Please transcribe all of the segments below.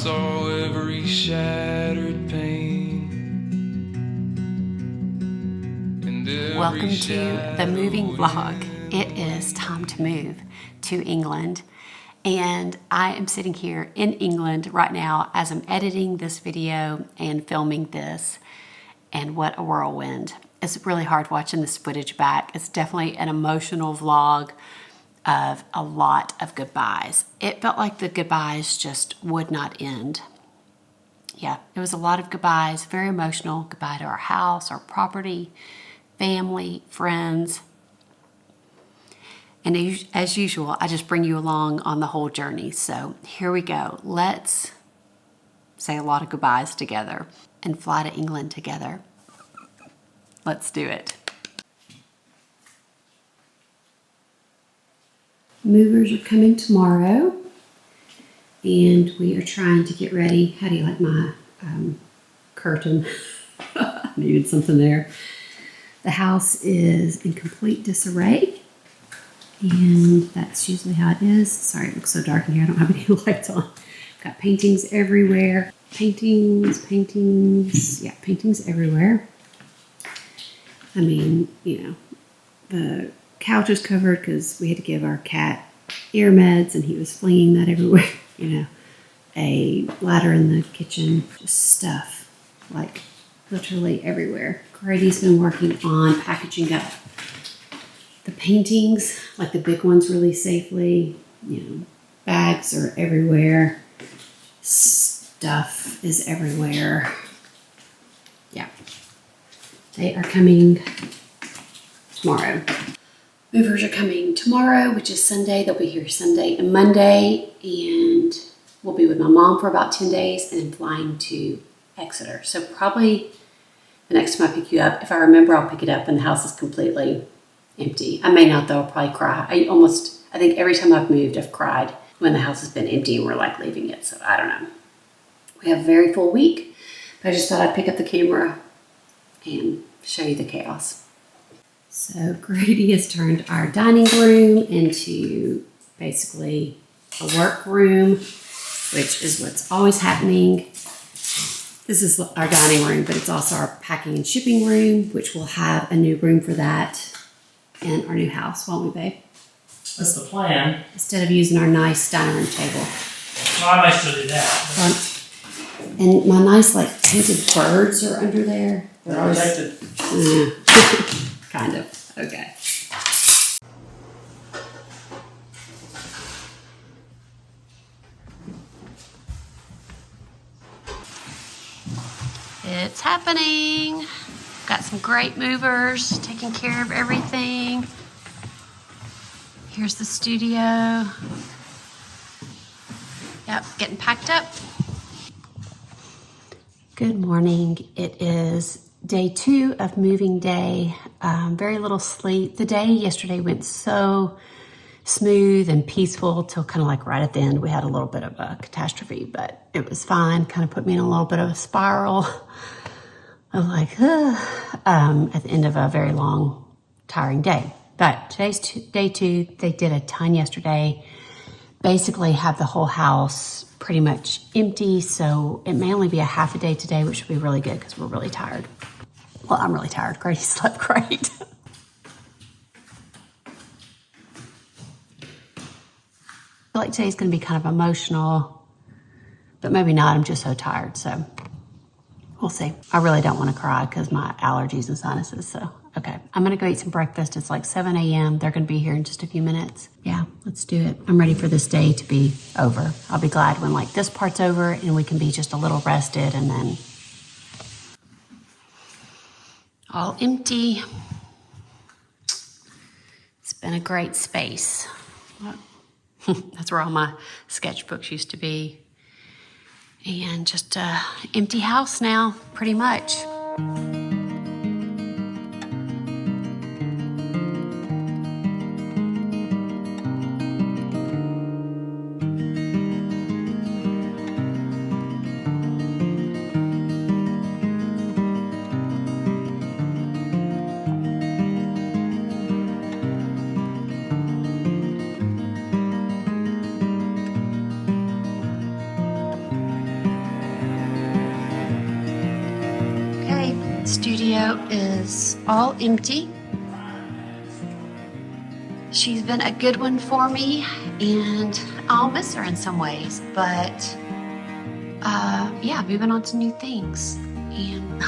saw every shattered pane. Welcome to the moving vlog. It is time to move to England, and I am sitting here in England right now as I'm editing this video and filming this, and what a whirlwind. It's really hard watching this footage back. It's definitely an emotional vlog of a lot of goodbyes. It felt like the goodbyes just would not end. Yeah, it was a lot of goodbyes, very emotional. Goodbye to our house, our property, family, friends. And as usual, I just bring you along on the whole journey. So here we go. Let's say a lot of goodbyes together and fly to England together. Let's do it. Movers are coming tomorrow, and we are trying to get ready. How do you like my curtain? I needed something there. The house is in complete disarray, and that's usually how it is. Sorry, it looks so dark in here. I don't have any lights on. Got paintings everywhere. Paintings. Yeah, paintings everywhere. I mean, you know, the couch is covered because we had to give our cat ear meds, and he was flinging that everywhere. You know, a ladder in the kitchen, just stuff like literally everywhere. Grady's been working on packaging up the paintings, like the big ones, really safely. You know, bags are everywhere. Stuff is everywhere. Yeah. They are coming tomorrow. Movers are coming tomorrow, which is Sunday. They'll be here Sunday and Monday, and we'll be with my mom for about 10 days and then flying to Exeter. So probably the next time I pick you up, if I remember, I'll pick it up and the house is completely empty. I may not though, I'll probably cry. I think every time I've moved, I've cried when the house has been empty and we're like leaving it. So I don't know. We have a very full week, but I just thought I'd pick up the camera and show you the chaos. So Grady has turned our dining room into basically a work room, which is what's always happening. This is our dining room, but it's also our packing and shipping room, which will have a new room for that in our new house, won't we, babe? That's the plan. Instead of using our nice dining room table. Well, I might still do that. And my nice, like, painted birds are under there. They're always Protected. kind of. Okay. It's happening. Got some great movers taking care of everything. Here's the studio. Yep, getting packed up. Good morning. It is day 2 of moving day. Very little sleep. The day yesterday went so smooth and peaceful till kind of like right at the end. We had a little bit of a catastrophe, but it was fine. Kind of put me in a little bit of a spiral of like, at the end of a very long, tiring day. But today's day 2. They did a ton yesterday. Basically have the whole house pretty much empty, so it may only be a half a day today, which will be really good because we're really tired. Well, I'm really tired. Grady slept great. I feel like today's going to be kind of emotional, but maybe not. I'm just so tired, so we'll see. I really don't want to cry because my allergies and sinuses, so okay. I'm going to go eat some breakfast. It's like 7 a.m. They're going to be here in just a few minutes. Yeah, let's do it. I'm ready for this day to be over. I'll be glad when like this part's over and we can be just a little rested and then all empty. It's been a great space. That's where all my sketchbooks used to be. And just an empty house now, pretty much. Studio is all empty. She's been a good one for me, and I'll miss her in some ways, but yeah, moving on to new things, and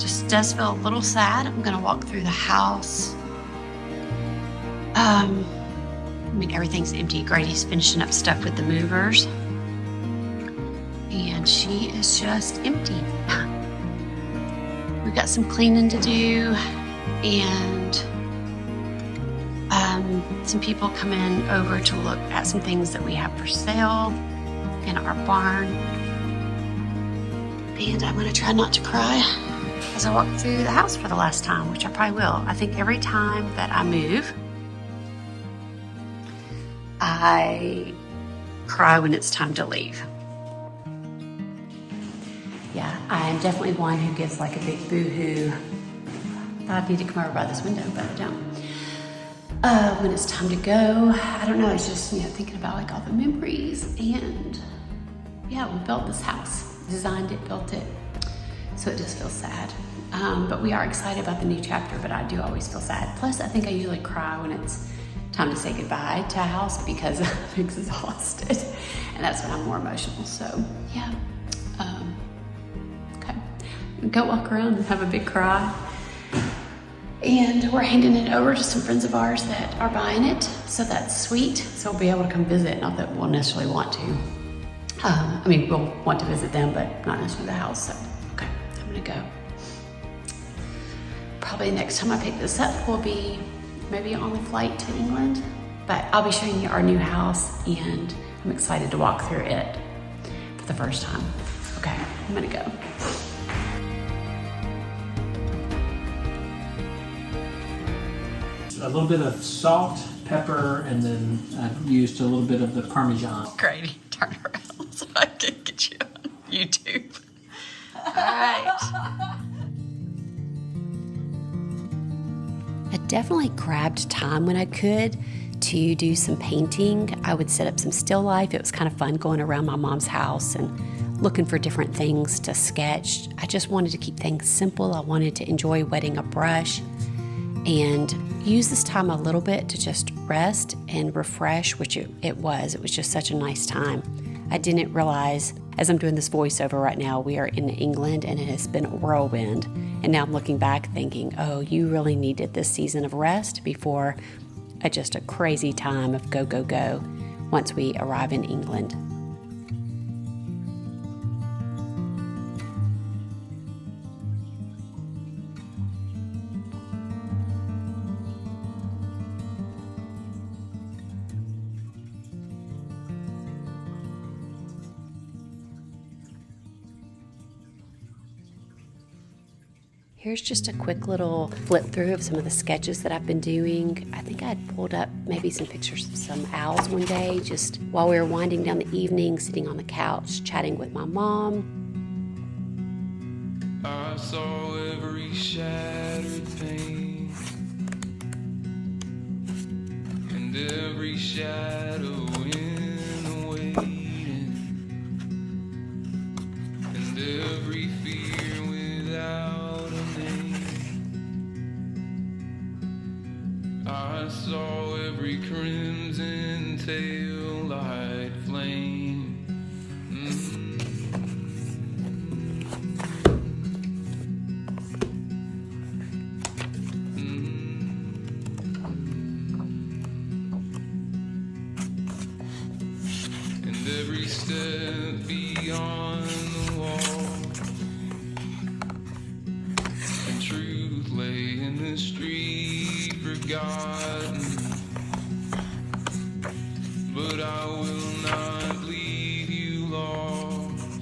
just does feel a little sad. I'm gonna walk through the house. I mean, everything's empty. Grady's finishing up stuff with the movers, and she is just empty. We've got some cleaning to do, and some people coming over to look at some things that we have for sale in our barn. And I'm gonna try not to cry as I walk through the house for the last time, which I probably will. I think every time that I move, I cry when it's time to leave. Yeah, I'm definitely one who gives like a big boo-hoo. I thought I'd need to come over by this window, but I don't. When it's time to go, I don't know, it's just, thinking about like all the memories, and yeah, we built this house, designed it, built it, so it just feels sad. But we are excited about the new chapter, but I do always feel sad. Plus, I think I usually cry when it's time to say goodbye to a house because I'm exhausted, and that's when I'm more emotional, so yeah. Okay, go walk around and have a big cry. And we're handing it over to some friends of ours that are buying it, so that's sweet. So we'll be able to come visit, not that we'll necessarily want to. I mean, we'll want to visit them, but not necessarily the house, so okay, I'm gonna go. Probably next time I pick this up will be maybe on the flight to England, but I'll be showing you our new house, and I'm excited to walk through it for the first time. Okay, I'm gonna go. A little bit of salt, pepper, and then I used a little bit of the Parmesan. Grady, turn around so I can get you on YouTube. All right. I definitely grabbed time when I could to do some painting. I would set up some still life. It was kind of fun going around my mom's house and looking for different things to sketch. I just wanted to keep things simple. I wanted to enjoy wetting a brush and use this time a little bit to just rest and refresh, which it was. It was just such a nice time. I didn't realize, as I'm doing this voiceover right now, we are in England and it has been a whirlwind. And now I'm looking back thinking, oh, you really needed this season of rest before just a crazy time of go, go, go once we arrive in England. Here's just a quick little flip through of some of the sketches that I've been doing. I think I had pulled up maybe some pictures of some owls one day, just while we were winding down the evening, sitting on the couch, chatting with my mom. I saw every shattered pane and every shadow in the waiting and every fear without a name. I saw every crimson tail light flame. Every step beyond the wall, and truth lay in the street forgotten. But I will not leave you lost.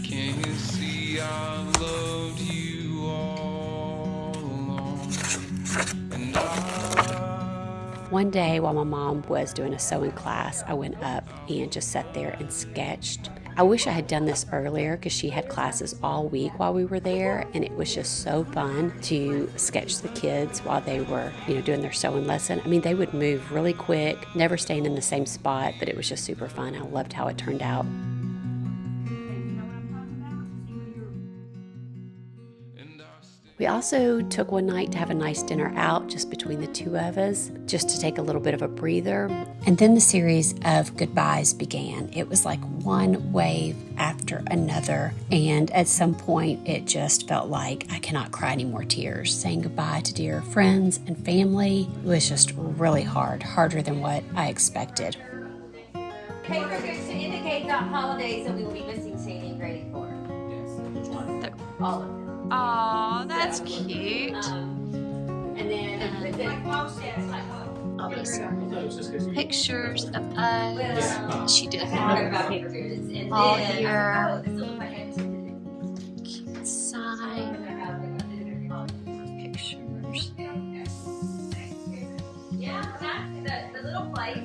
Can't you see I've loved you all along? And One day while my mom was doing a sewing class, I went up and just sat there and sketched. I wish I had done this earlier because she had classes all week while we were there, and it was just so fun to sketch the kids while they were, doing their sewing lesson. I mean, they would move really quick, never staying in the same spot, but it was just super fun. I loved how it turned out. We also took one night to have a nice dinner out just between the two of us, just to take a little bit of a breather. And then the series of goodbyes began. It was like one wave after another. And at some point, it just felt like I cannot cry any more tears. Saying goodbye to dear friends and family was just really hard, harder than what I expected. Papers to indicate the holidays that we will be missing Sandy and Grady for. All of them. Aw, that's cute. And then All these pictures of us. She did about pay-per-views. And all then, here. oh, this looks like I Cute sign pictures. Yeah, that's the little place.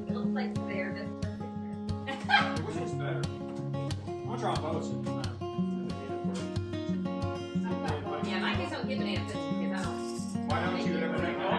The little place there. Which one's better? I'm gonna try both. Yeah, my kids don't get banana pudding because I don't. Why don't you ever make that?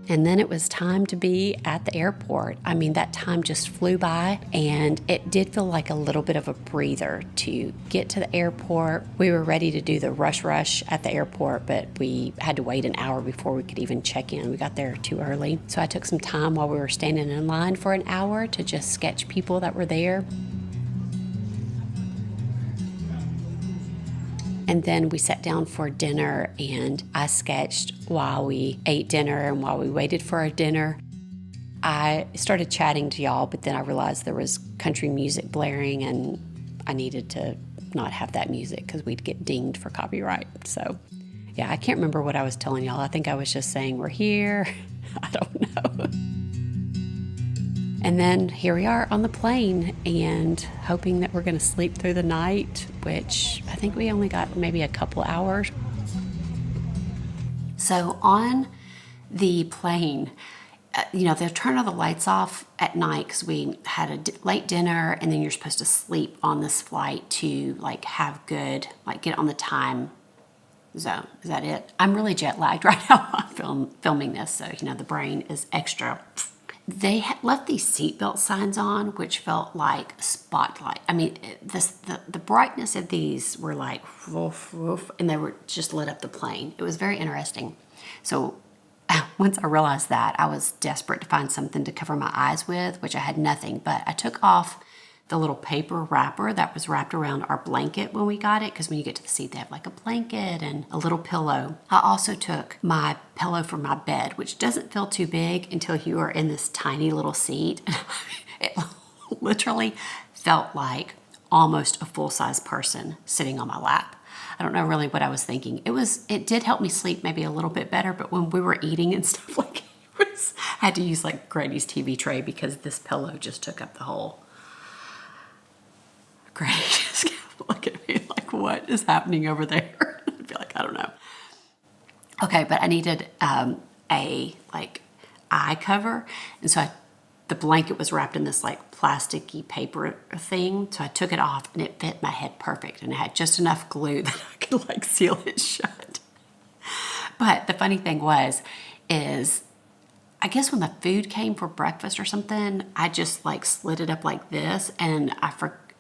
And then it was time to be at the airport. I mean, that time just flew by, and it did feel like a little bit of a breather to get to the airport. We were ready to do the rush at the airport, but we had to wait an hour before we could even check in. We got there too early. So I took some time while we were standing in line for an hour to just sketch people that were there. And then we sat down for dinner, and I sketched while we ate dinner and while we waited for our dinner. I started chatting to y'all, but then I realized there was country music blaring, and I needed to not have that music because we'd get dinged for copyright. So, yeah, I can't remember what I was telling y'all. I think I was just saying we're here. I don't know. And then here we are on the plane and hoping that we're going to sleep through the night, which I think we only got maybe a couple hours. So on the plane, they'll turn all the lights off at night because we had a late dinner, and then you're supposed to sleep on this flight to get on the time zone. Is that it? I'm really jet lagged right now. I'm filming this, so the brain is extra. They had left these seatbelt signs on, which felt like spotlight. I mean, the brightness of these were like woof, woof, and they were just lit up the plane. It was very interesting. So once I realized that, I was desperate to find something to cover my eyes with, which I had nothing. But I took off the little paper wrapper that was wrapped around our blanket when we got it, because when you get to the seat, they have like a blanket and a little pillow. I also took my pillow from my bed, which doesn't feel too big until you are in this tiny little seat. It literally felt like almost a full-size person sitting on my lap. I don't know really what I was thinking. It did help me sleep maybe a little bit better, but when we were eating and stuff, like I had to use like Grady's TV tray because this pillow just took up the whole. Grady just kept looking at me like, what is happening over there? I'd be like, I don't know. Okay, but I needed a eye cover, and so the blanket was wrapped in this like plasticky paper thing, so I took it off, and it fit my head perfect, and it had just enough glue that I could like seal it shut. But the funny thing is I guess when the food came for breakfast or something, I just like slid it up like this, and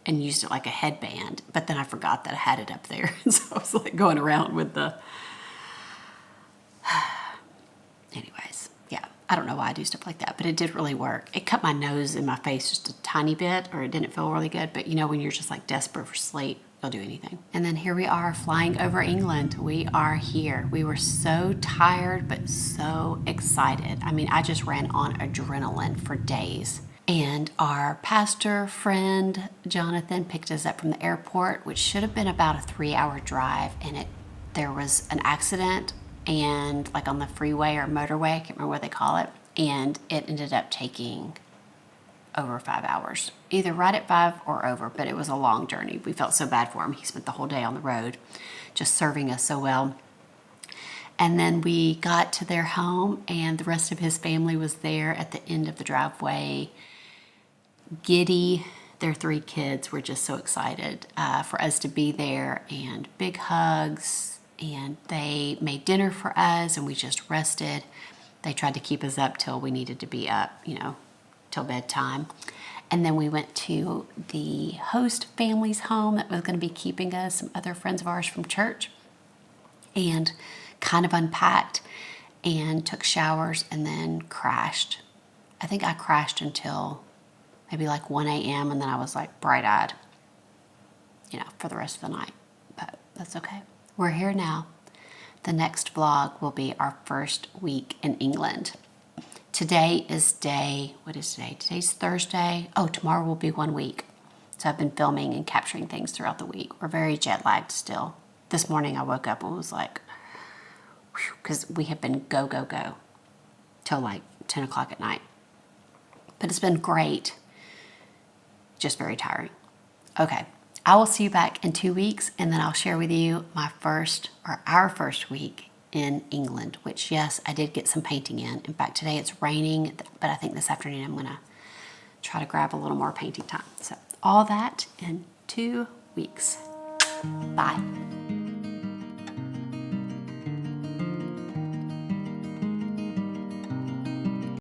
and used it like a headband, but then I forgot that I had it up there. So I was like going around with the, anyways, yeah, I don't know why I do stuff like that, but it did really work. It cut my nose and my face just a tiny bit, or it didn't feel really good, but when you're just like desperate for sleep, you'll do anything. And then here we are flying over England. We are here. We were so tired, but so excited. I mean, I just ran on adrenaline for days. And our pastor friend, Jonathan, picked us up from the airport, which should have been about a 3-hour drive. And there was an accident, and like on the freeway or motorway, I can't remember what they call it. And it ended up taking over 5 hours, either right at 5 or over, but it was a long journey. We felt so bad for him. He spent the whole day on the road, just serving us so well. And then we got to their home, and the rest of his family was there at the end of the driveway. Giddy, their 3 kids were just so excited for us to be there, and big hugs, and they made dinner for us, and we just rested. They tried to keep us up till we needed to be up, till bedtime. And then we went to the host family's home that was going to be keeping us, some other friends of ours from church, and kind of unpacked and took showers and then crashed. I think I crashed until maybe like 1 a.m. and then I was like bright-eyed, for the rest of the night. But that's okay. We're here now. The next vlog will be our first week in England. Today is what is today? Today's Thursday. Oh, tomorrow will be 1 week. So I've been filming and capturing things throughout the week. We're very jet lagged still. This morning I woke up and was like, because we have been go, go, go till like 10 o'clock at night. But it's been great. Just very tiring. Okay, I will see you back in 2 weeks, and then I'll share with you our first week in England, which, yes, I did get some painting in. In fact, today it's raining, but I think this afternoon I'm gonna try to grab a little more painting time. So all that in 2 weeks. Bye.